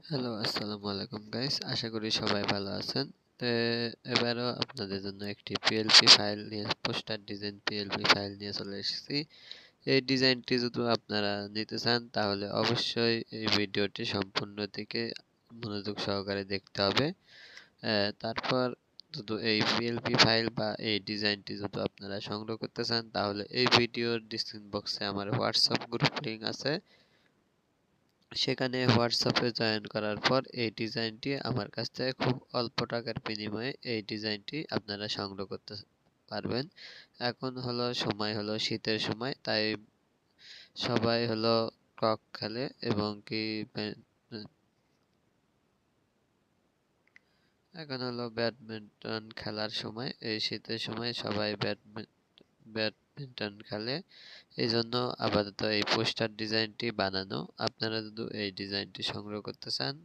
Hello, আসসালামু আলাইকুম guys. আশা করি সবাই ভালো আছেন। তো এবারও আপনাদের জন্য একটি পিএলপি ফাইল নিয়ে পোস্টার ডিজাইন পিএলপি ফাইল নিয়ে চলে এসেছি। এই ডিজাইনটি যদি আপনারা নিতে চান তাহলে অবশ্যই এই ভিডিওটি সম্পূর্ণ দিকে মনোযোগ সহকারে দেখতে হবে। তারপর যদি এই পিএলপি ফাইল বা এই ডিজাইনটি যদি আপনারা সংগ্রহ করতে চান তাহলে এই ভিডিওর ডিসক্রিপশন বক্সে আমার হোয়াটসঅ্যাপ গ্রুপ লিংক আছে। সেখানে হোয়াটসঅ্যাপে জয়েন করার পর এই ডিজাইনটি আমার কাছ থেকে খুব অল্প টাকার বিনিময়ে এই ডিজাইনটি আপনারা সংগ্রহ করতে পারবেন। এখন সময় হলো শীতের সময়, তাই সবাই কক খেলে এবং কি এখন ব্যাডমিন্টন খেলার সময়। এই শীতের সময় সবাই ব্যাডমিন্টন খেলে, এই জন্য আপাতত এই পোস্টার ডিজাইনটি বানানো। আপনারা যদি এই ডিজাইনটি সংগ্রহ করতে চান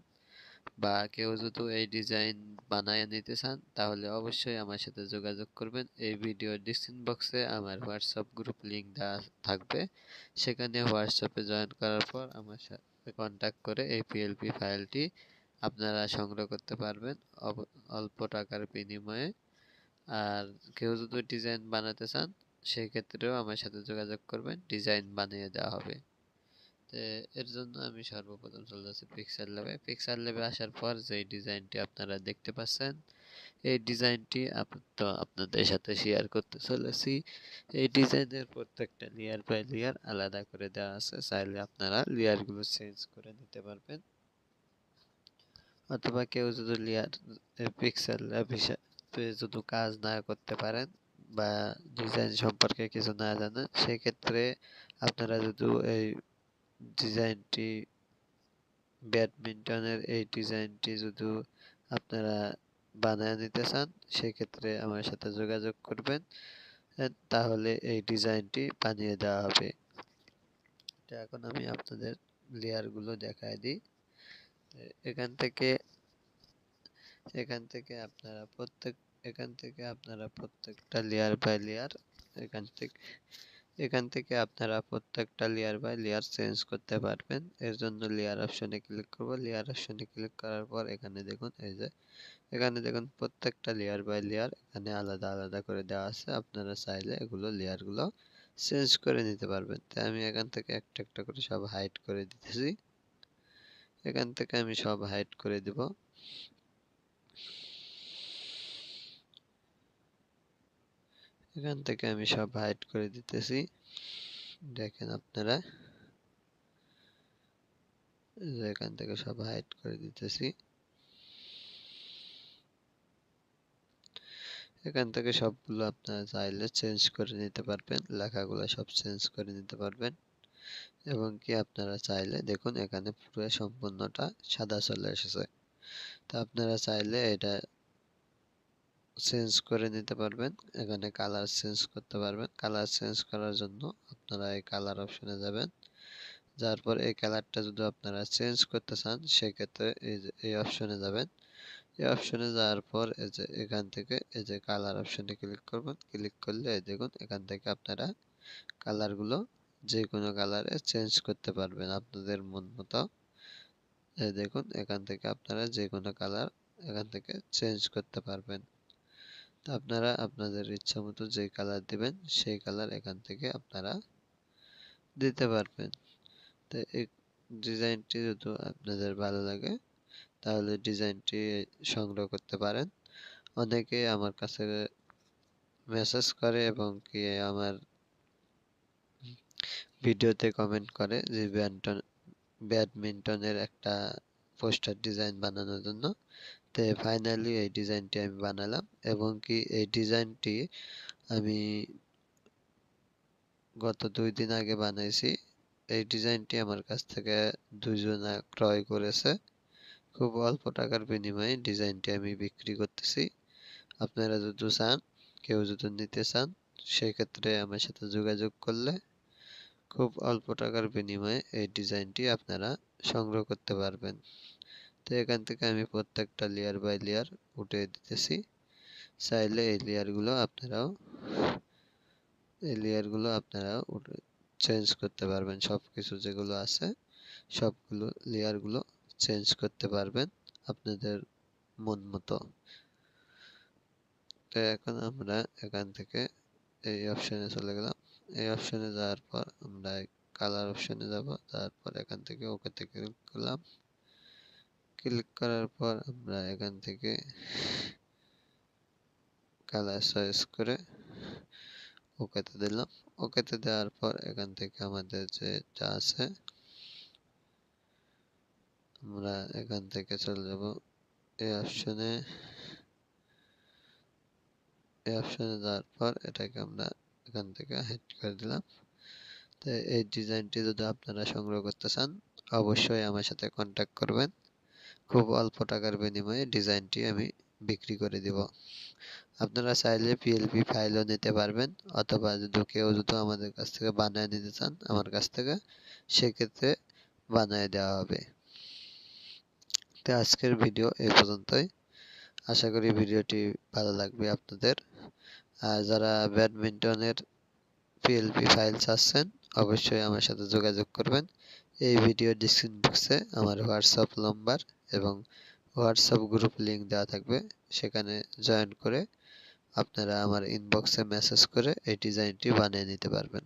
বা কেউ যদি এই ডিজাইন বানায় নিতে চান তাহলে অবশ্যই আমার সাথে যোগাযোগ করবেন। এই ভিডিওর ডিসক্রিপশন বক্সে আমার হোয়াটসঅ্যাপ গ্রুপ লিংক দেওয়া থাকবে। সেখানে হোয়াটসঅ্যাপে জয়েন করার পর আমার সাথে কন্ট্যাক্ট করে এই পিএলপি ফাইলটি আপনারা সংগ্রহ করতে পারবেন অল্প টাকার বিনিময়ে। আর কেউ যদি ডিজাইন বানাতে চান সেই ক্ষেত্রেও আমার সাথে যোগাযোগ করবেন, ডিজাইন বানিয়ে দেওয়া হবে। এর জন্য আমি সর্বপ্রথম চলে যাচ্ছি পিক্সেল ল্যাবে। পিক্সেল ল্যাবে আসার পর যে ডিজাইনটি আপনারা দেখতে পাচ্ছেন এই ডিজাইনটি আপনাদের সাথে শেয়ার করতে চলেছি। এই ডিজাইনের প্রত্যেকটা লেয়ার বাই লেয়ার আলাদা করে দেওয়া আছে, চাইলে আপনারা লেয়ারগুলো চেঞ্জ করে নিতে পারবেন। অথবা কেউ যদি লেয়ার পিক্সেল ল্যাব হিসাবে যদি কাজ না করতে পারেন বা ডিজাইন সম্পর্কে কিছু না জানেন, সেক্ষেত্রে আপনারা যদি এই ডিজাইনটি ব্যাডমিন্টনের এই ডিজাইনটি যদি আপনারা বানায় নিতে চান সেক্ষেত্রে আমার সাথে যোগাযোগ করবেন, তাহলে এই ডিজাইনটি বানিয়ে দেওয়া হবে। এখন আমি আপনাদের লেয়ারগুলো দেখায় দিই। এখান থেকে এখান থেকে আপনারা প্রত্যেকটা লেয়ার বাই লেয়ার এখান থেকে আপনারা প্রত্যেকটা লেয়ার বাই লেয়ার চেঞ্জ করতে পারবেন। এর জন্য লেয়ার অপশনে ক্লিক করব। লেয়ার অপশনে ক্লিক করার পর এখানে দেখুন, এখানে দেখুন প্রত্যেকটা লেয়ার বাই লেয়ার এখানে আলাদা আলাদা করে দেওয়া আছে। আপনারা চাইলে এগুলো লেয়ারগুলো চেঞ্জ করে নিতে পারবেন। তাই আমি এখান থেকে একটা একটা করে সব হাইড করে দিতেছি। এখান থেকে আমি সব হাইড করে দিব। এখান থেকে আমি সব হাইড করে দিতেছি। দেখেন আপনারা, এখান থেকে সব হাইড করে দিতেছি। এখান থেকে সবগুলো আপনারা চাইলে চেঞ্জ করে নিতে পারবেন, লেখাগুলো সব চেঞ্জ করে নিতে পারবেন। এবং কি আপনারা চাইলে দেখুন এখানে পুরো সম্পূর্ণটা সাদা চলে এসেছে। তো আপনারা চাইলে এটা চেঞ্জ করে নিতে পারবেন। এখানে কালার চেঞ্জ করতে পারবেন। কালার চেঞ্জ করার জন্য আপনারা এই কালার অপশনে যাবেন। যার পর এই কালারটা যদি আপনারা চেঞ্জ করতে চান সেক্ষেত্রে এই অপশনে যাবেন। এই অপশনে যাওয়ার পর এই যে এখান থেকে এই যে কালার অপশনে ক্লিক করবেন। ক্লিক করলে দেখুন এখান থেকে আপনারা কালারগুলো যে কোনো কালারে চেঞ্জ করতে পারবেন আপনাদের মন মতো। এই দেখুন এখান থেকে আপনারা যে কোনো কালার এখান থেকে চেঞ্জ করতে পারবেন। তো আপনারা আপনাদের ইচ্ছা মতো যে কালার দিবেন সেই কালার এখান থেকে আপনারা দিতে পারবেন। তো এই ডিজাইনটি যদি আপনাদের ভালো লাগে তাহলে ডিজাইনটি সংগ্রহ করতে পারেন। অনেকে আমার কাছে মেসেজ করে এবং কি আমার ভিডিওতে কমেন্ট করে যে ব্যাডমিন্টনের একটা পোস্টার ডিজাইন বানানোর জন্য। তো ফাইনালি এই ডিজাইনটি আমি বানালাম এবং কি এই ডিজাইনটি আমি গত 2 দিন আগে বানাইছি। এই ডিজাইনটি আমার কাছ থেকে দুইজনা ক্রয় করেছে। খুব অল্প টাকার বিনিময়ে ডিজাইনটি আমি বিক্রি করতেছি। আপনারা যদি চান, কেউ যদি নিতে চান সেক্ষেত্রে আমার সাথে যোগাযোগ করলে খুব অল্প টাকার বিনিময়ে এই ডিজাইনটি আপনারা সংগ্রহ করতে পারবেন। তো এখান থেকে আমি প্রত্যেকটা লেয়ার বাই লেয়ার উঠে দিতেছি। চাইলে এই লেয়ারগুলো আপনারা চেঞ্জ করতে পারবেন। সবকিছু যেগুলো আছে সবগুলো লেয়ারগুলো চেঞ্জ করতে পারবেন আপনাদের মন মতো। তো এখন আমরা এখান থেকে এই অপশনে চলে গেলাম। এই অপশনে যাওয়ার পর আমরা কালার অপশনে যাব, তারপর এখান থেকে ওকেতে ক্লিক করলাম। ক্লিক করার পর আমরা এখান থেকে কালার চয়েস করে ওকেতে দিলাম। ওকেতে দেওয়ার পর এখান থেকে আমাদের যা আছে আমরা এখান থেকে চলে যাব এই অপশনে। এই অপশনে যাওয়ার পর এটাকে আমরা এখান থেকে হাইড করে দিলাম। তো এই ডিজাইনটি যদি আপনারা সংগ্রহ করতে চান অবশ্যই আমার সাথে কন্ট্যাক্ট করবেন। খুব অল্প টাকার বিনিময়ে ডিজাইনটি আমি বিক্রি করে দিব। আপনারা চাইলে পিএলপি ফাইলও নিতে পারবেন, অথবা কেউ যদি আমাদের কাছ থেকে বানায় নিতে চান আমার কাছ থেকে, সেক্ষেত্রে বানায় দেওয়া হবে। তো আজকের ভিডিও এই পর্যন্তই। আশা করি ভিডিওটি ভালো লাগবে আপনাদের। আর যারা ব্যাডমিন্টনের পিএলপি ফাইল চাচ্ছেন অবশ্যই আমার সাথে যোগাযোগ করবেন। এই ভিডিও ডেসক্রিপশন বক্সে আমার হোয়াটসঅ্যাপ নাম্বার এবং হোয়াটসঅ্যাপ গ্রুপ লিংক দেওয়া থাকবে, সেখানে জয়েন করে আপনারা আমার ইনবক্সে মেসেজ করে এই ডিজাইনটি বানিয়ে নিতে পারবেন।